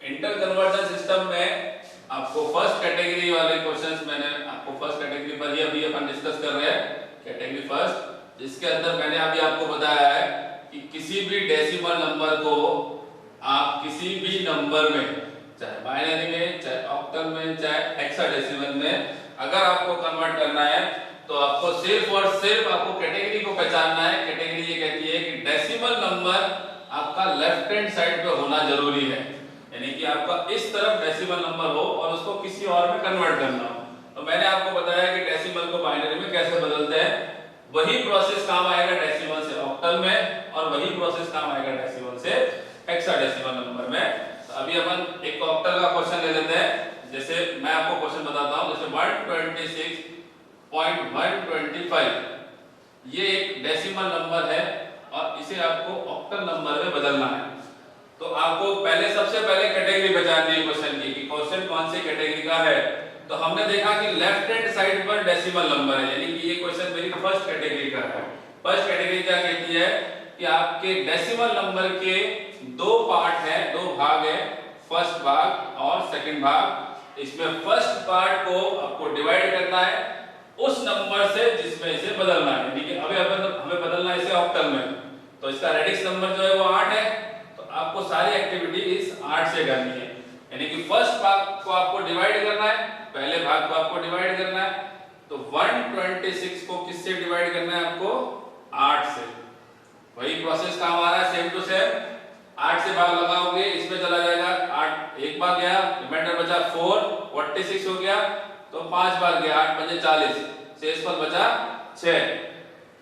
Inter conversion system में आपको first category वाले क्वेश्चंस मैंने आपको फर्स्ट कैटेगरी पर ही अभी अपन डिस्कस कर रहे हैं, कैटेगरी फर्स्ट, जिसके अंदर मैंने अभी आपको बताया है कि किसी भी डेसिमल नंबर को आप किसी भी नंबर में, चाहे बाइनरी में, चाहे ऑक्टल में, चाहे हेक्साडेसिमल में, अगर आपको कन्वर्ट करना है तो आपको सिर्फ और सिर्फ आपको कैटेगरी को पहचानना है। कैटेगरी ये कहती है कि डेसिमल नंबर आपका लेफ्ट हैंड साइड पे होना जरूरी है, यानी कि आपका इस तरफ डेसिमल नंबर हो और उसको किसी और में कन्वर्ट करना हो। तो मैंने आपको बताया कि डेसिमल को बाइनरी में कैसे बदलते हैं, वही प्रोसेस काम आएगा डेसिमल से ऑक्टल में और वही प्रोसेस काम आएगा डेसिमल से हेक्साडेसिमल नंबर में। तो अभी अपन एक ऑक्टल का क्वेश्चन ले लेते हैं। जैसे मैं आपको क्वेश्चन बताता हूं, जैसे 126.125 ये एक डेसिमल नंबर है और इसे आपको ऑक्टल नंबर में बदलना है। तो आपको पहले सबसे पहले कैटेगरी पहचाननी है क्वेश्चन की कि क्वेश्चन कौन सी कैटेगरी का है। तो हमने देखा कि लेफ्ट हैंड साइड पर डेसिमल नंबर है, यानी कि ये क्वेश्चन मेरी फर्स्ट कैटेगरी का है। फर्स्ट कैटेगरी क्या कहती है कि आपके डेसिमल नंबर के दो पार्ट हैं, दो भाग हैं, फर्स्ट भाग और सेकंड भाग। इसमें फर्स्ट पार्ट को आपको डिवाइड करना है उस नंबर से जिसमें इसे बदलना है, यानी कि अभी हमें बदलना है इसे ऑक्टल में। तो इसका रेडिक्स नंबर जो है वो 8 है, तो आपको सारी एक्टिविटी इस 8 से करनी है, यानी कि फर्स्ट भाग को आपको डिवाइड करना है, पहले भाग को आपको डिवाइड करना है। तो 126 को किससे डिवाइड करना है आपको? 8 से। वही प्रोसेस काम आ रहा है सेम टू सेम। 8 से भाग लगाओगे, इसमें चला जाएगा 8 एक बार गया, रिमाइंडर बचा 4, 46 हो गया, तो 5 बार गया, 8 पंजे 40, शेषफल बचा 6।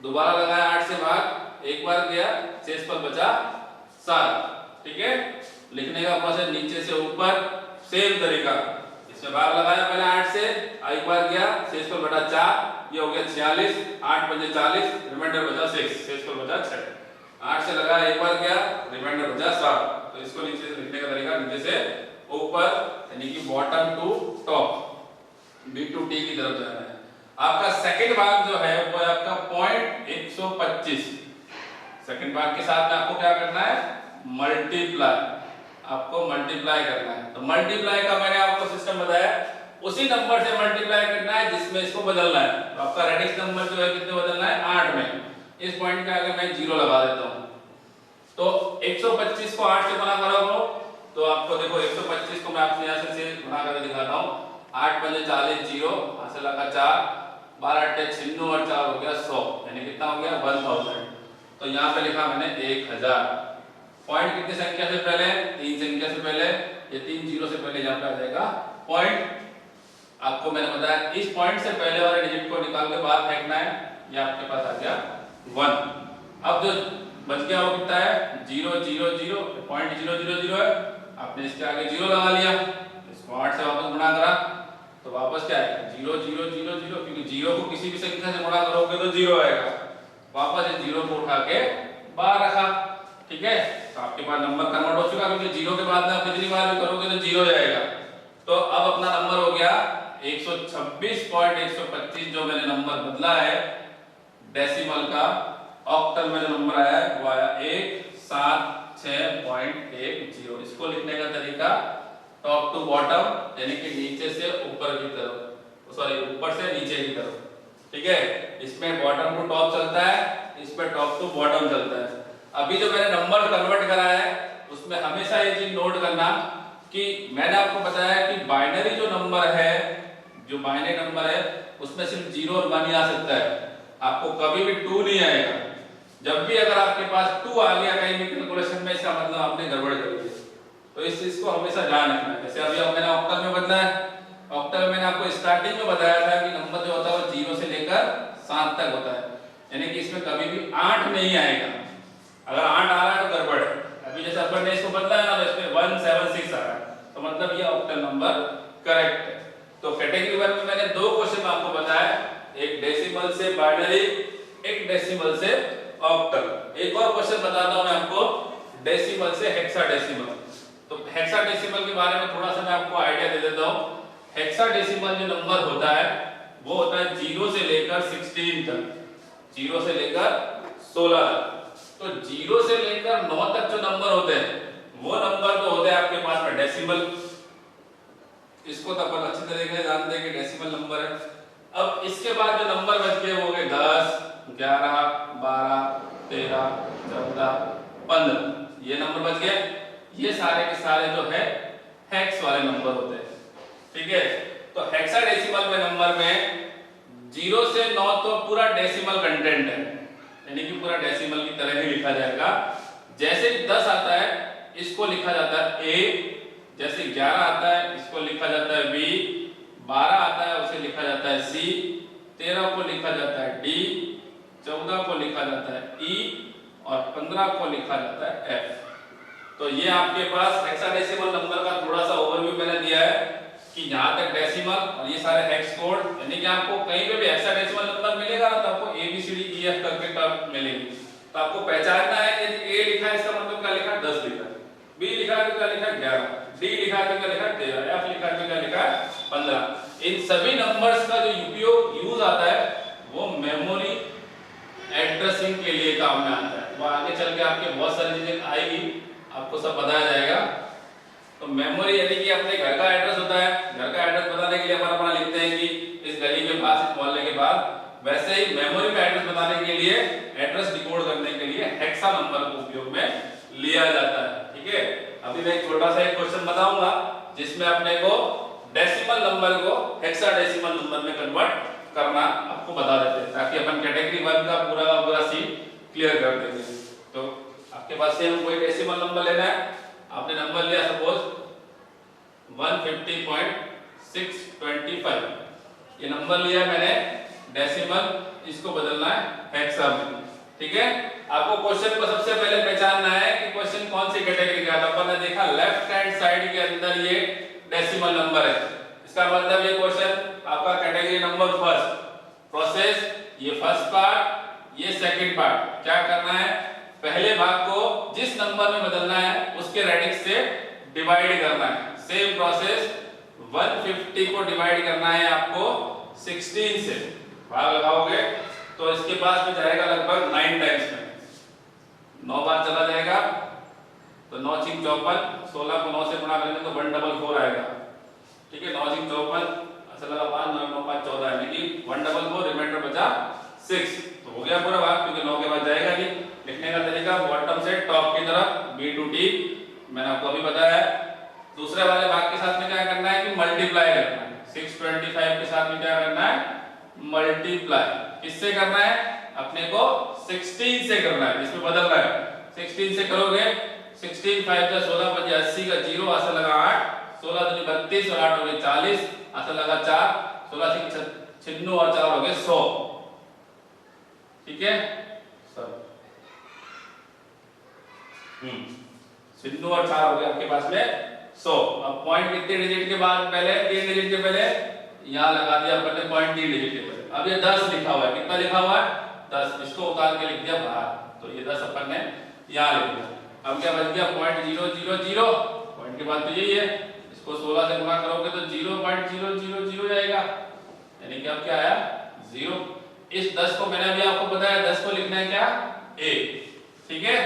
दोबारा लगाया 8 से भाग, एक बार गया, शेषफल बचा 7। ठीक है, लिखने का प्रोसेस नीचे से ऊपर सेम तरीका। इसमें भाग लगाया पहले 8 से, एक बार गया, शेषफल बटा 4, ये हो गया 46, 8 पंजे 40, रिमाइंडर बचा 6, शेषफल बचा 6। 8 से लगाया, एक बार गया, रिमाइंडर बचा 7। तो इसको नीचे से लिखने का तरीका नीचे से ऊपर, यानी कि bottom to top, B to T की तरफ जाना है। आपका सेकंड भाग जो है वो है आपका पॉइंट 125। सेकंड भाग के साथ में आपको क्या करना है? मल्टीप्लाई, आपको मल्टीप्लाई करना है। तो मल्टीप्लाई का मैंने आपको सिस्टम बताया, उसी नंबर से मल्टीप्लाई करना है जिसमें इसको बदलना है। तो आपका रेडिक्स नंबर जो है कितने बदलना है? 8 में। इस पॉइंट पे आगे मैं 0 लगा देता हूं। तो 125 को 8 से गुणा करोगे तो आपको देखो 125 को मैं आपसे यहां से गुणा करके दिखाता हूं। 8 पंजे 40, 0, यहां से लगा 4, 12 8 96 और 4 हो गया 100, यानी कितना हो गया? 1000। तो यहां पे लिखा मैंने 1000। पॉइंट कितनी संख्या से पहले? 3 संख्या से पहले, ये 3 0 से पहले यहां पे आ जाएगा पॉइंट। आपको मैंने बताया इस पॉइंट से पहले वाले डिजिट को निकाल के बाहर फेंकना है, ये आपके पास आ गया 1। अब जो बच गया वो कितना है? 0 0 0, पॉइंट 0 0 0 है, आपने इसके आगे 0 लगा लिया, इसको 8 से वापस गुणा करा तो वापस क्या आएगा? 0 0 0 0, क्योंकि 0 को किसी भी संख्या से गुणा करोगे तो 0 आएगा। वापस इस 0 को उठा के बाहर रखा। ठीक है, तो आपके पास नंबर कन्वर्ट हो चुका, क्योंकि 0 के बाद में आप कितनी बार भी करोगे तो 0 जाएगा। तो अब अपना नंबर हो गया 126.125, जो मैंने नंबर बदला है डेसिमल का, ऑक्टल में जो नंबर आया है वो आया 176.10। इसको लिखने का तरीका टॉप टू बॉटम, यानी कि नीचे से ऊपर की तरफ, सॉरी ऊपर से नीचे की तरफ। ठीक है, इसमें बॉटम टू टॉप चलता है, इसमें टॉप टू बॉटम चलता है। अभी जो मैंने नंबर कन्वर्ट करा है उसमें हमेशा ये चीज नोट करना कि मैंने आपको बताया कि बाइनरी जो नंबर है, जो बाइनरी नंबर है उसमें सिर्फ 0 और 1 ही आ सकता है, आपको कभी भी 2 नहीं आएगा। जब भी अगर आपके पास 2 आ गया कहीं भी कैलकुलेशन में, इसका मतलब आपने गड़बड़ कर दी। तो इस चीज को हमेशा ध्यान रखना है। जैसे अभी मैंने ऑक्टल में बदला है, ऑक्टल में मैंने आपको स्टार्टिंग में बताया था कि नंबर जो होता है वो 0 से लेकर 7 तक होता है, यानी कि इसमें कभी भी 8 नहीं आएगा। अगर 8 आ रहा है तो गड़बड़ है। अभी जैसे अपन ने इसको बदला है ना, तो इसमें 176 आ रहा है, तो मतलब ये ऑक्टल नंबर करेक्ट है। तो कैटेगरी 1 में मैंने 2 क्वेश्चन आपको बताया, एक डेसिमल से बाइनरी, एक डेसिमल से ऑक्टल। एक और क्वेश्चन बताता हूं मैं आपको डेसिमल से हेक्साडेसिमल। तो हेक्साडेसिमल के बारे में थोड़ा सा मैं आपको आइडिया दे देता हूं। हेक्साडेसिमल जो नंबर होता है वो होता है 0 से लेकर 16 तक, 0 से लेकर 16 तक। तो 0 से लेकर 9 तक जो नंबर होते हैं वो नंबर तो होते हैं आपके पास में डेसिमल, इसको तो अपन अच्छी तरीके से जानते हैं कि डेसिमल नंबर है। अब इसके बाद जो नंबर बच गए वो हो गए 10, 11, 12, 13, 14, 15, ये नंबर बच गए। ये सारे के सारे जो है हेक्स वाले नंबर होते हैं, ठीक है। तो हेक्साडेसिमल में नंबर में 0 से 9 तो पूरा डेसिमल कंटेंट है, यानी कि पूरा डेसिमल की तरह ही लिखा जाएगा। जैसे 10 आता है इसको लिखा जाता है A, जैसे 11 आता है इसको लिखा जाता है B, 12 आता है उसे लिखा जाता है C, 13 को लिखा जाता है D, 14 को लिखा जाता है E और 15 को लिखा जाता है F। तो ये आपके पास हेक्साडेसिमल नंबर का थोड़ा सा ओवरव्यू मैंने दिया है कि यहाँ तक डेसिमल और ये सारे हेक्स कोड, यानी कि आपको कहीं पे भी हेक्साडेसिमल नंबर मिलेगा ना तो आपको ABCDEF करके टर्म मिलेंगे। तो आपको पहचानना है कि A लिखा है इसका मतलब क्या लिखा है 10 लिखा है, B लिखा है तो क्या लिखा है 11, D लिखा है तो क्या लिखा है 13, F लिखा है तो क्या लिखा है 15। इन सभी नंबर्स का जो उपयोग यूज आता है वो मेमोरी एड्रेसिंग के लिए काम में आता है। वो आगे चल के आपके बहुत सारी चीजें आएगी, आपको सब बताया जाएगा। तो मेमोरी यानी कि अपने घर का एड्रेस होता है, घर का एड्रेस बताने के लिए अपन अपना लिखते हैं कि इस गली के पास इस मोहल्ले के पास, वैसे ही मेमोरी में एड्रेस बताने के लिए, एड्रेस डिकोड करने के लिए हेक्सा नंबर को उपयोग में लिया जाता है, ठीक है। अभी मैं एक छोटा सा एक क्वेश्चन बताऊंगा जिसमें अपने को डेसिमल नंबर को हेक्साडेसिमल नंबर में कन्वर्ट करना आपको बता देते हैं, ताकि अपन कैटेगरी 1 का पूरा सीन क्लियर कर देंगे। तो आपके पास से हम कोई डेसिमल नंबर लेना है, आपने नंबर लिया सपोज 150.625, ये नंबर लिया मैंने डेसिमल, इसको बदलना है हेक्सा में, ठीक है। आपको क्वेश्चन को सबसे पहले पहचानना है कि क्वेश्चन कौन सी कैटेगरी का है। तो अपन ने देखा लेफ्ट हैंड साइड के अंदर ये डेसिमल नंबर है, इसका मतलब ये क्वेश्चन आपका कैटेगरी नंबर फर्स्ट, प्रोसेस, ये फर्स्ट पार्ट, ये सेकंड पार्ट। क्या करना है, पहले भाग को जिस नंबर में बदलना है उसके रेडिक्स से डिवाइड करना है। सेम प्रोसेस 150 को डिवाइड करना है आपको 16 से, भाग लगाओगे तो इसके पास में जाएगा लगभग 9 टाइम्स में, 9 बार चला जाएगा तो 9 6 54, 16 को 9 से गुणा करेंगे तो 144 आएगा, ठीक है। 9 6 54, असल लगा 5, 9 9 5 14, यानी कि 144, रिमाइंडर बचा 6, तो हो गया पूरा भाग, क्योंकि 9 के बाद जाएगा नहीं। लिखने का तरीका बॉटम से टॉप की तरफ B to D, मैंने आपको अभी बताया है। दूसरे वाले भाग के साथ में क्या करना है कि मल्टीप्लाई करना है, 625 के साथ में क्या करना है, मल्टीप्लाई। किससे करना है, अपने को 16 से करना है, इसमें बदलना है। 16 से करोगे 16 5 16 5 80 का 0, ऐसा लगा 8, 16 दूनी 32 और 8 हो गए 40, ऐसा लगा 4, 16 6 96 और 4 हो गए 100, ठीक है सर। 96 और 4 हो गए आपके पास में 100। अब पॉइंट कितने डिजिट के बाद, पहले 3 डिजिट के पहले यहाँ लगा दिया अपन ने पॉइंट 3 डिजिट के पहले। अब ये 10 लिखा हुआ है, कितना लिखा हुआ है 10, इसको उतार के लिख दिया बाहर, तो ये 10 अपन ने यहाँ लिख दिया। अब क्या बच गया, पॉइंट 000, पॉइंट के बाद तो यही है, इसको 16 से गुणा करोगे तो 0.000 जाएगा, यानी कि अब क्या आया 0। इस 10 को मैंने अभी आपको बताया, 10 को लिखना है क्या A, ठीक है।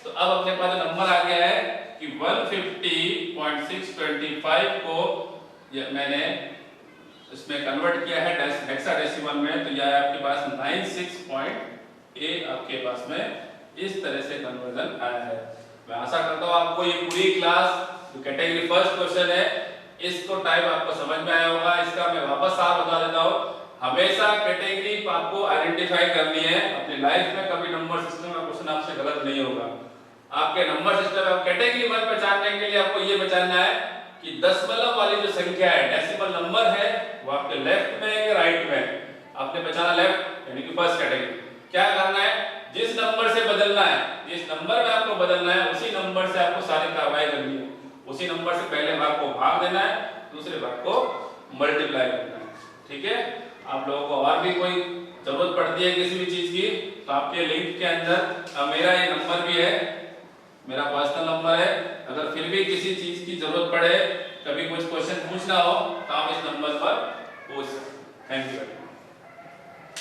तो अब अपने पास नंबर आ गया है कि 150.625 को मैंने इसमें कन्वर्ट किया है हेक्साडेसिमल में, तो यह आपके पास 96.A आपके पास में इस तरह से कन्वर्जन आया है। मैं आशा करता हूँ आपको ये पूरी क्लास जो कैटेगरी फर्स्ट क्वेश्चन है इसको टाइप आपको समझ में आया होगा। इसका मैं वापस साफ बता देता हूँ, हमेशा कैटेगरी आपको आइडेंटिफाई करनी है अपनी लाइफ में, कभी नंबर सिस्टम का क्वेश्चन आपसे गलत नहीं होगा। आपके नंबर सिस्टम में कैटेगरी 1 पहचानने के लिए आपको ये पहचानना है कि दशमलव वाली जो संख्या है, डेसिमल नंबर है, वो आपके लेफ्ट में है या राइट में है। आपने पहचाना लेफ्ट, यानी कि फर्स्ट कैटेगरी। क्या करना है, जिस नंबर से बदलना है, जिस नंबर में आपको बदलना है उसी नंबर से आपको सारी कार्रवाई करनी है। उसी नंबर से पहले भाग को भाग देना है, दूसरे भाग को मल्टीप्लाई करना है, ठीक है। आप लोगों को और भी कोई जरूरत पड़ती है किसी भी चीज की तो आपके लिंक के अंदर मेरा ये नंबर भी है, मेरा पर्सनल नंबर है। अगर फिर भी किसी चीज की जरूरत पड़े, कभी कुछ क्वेश्चन पूछना हो तो आप इस नंबर पर पूछ सकते हैं। Thank you.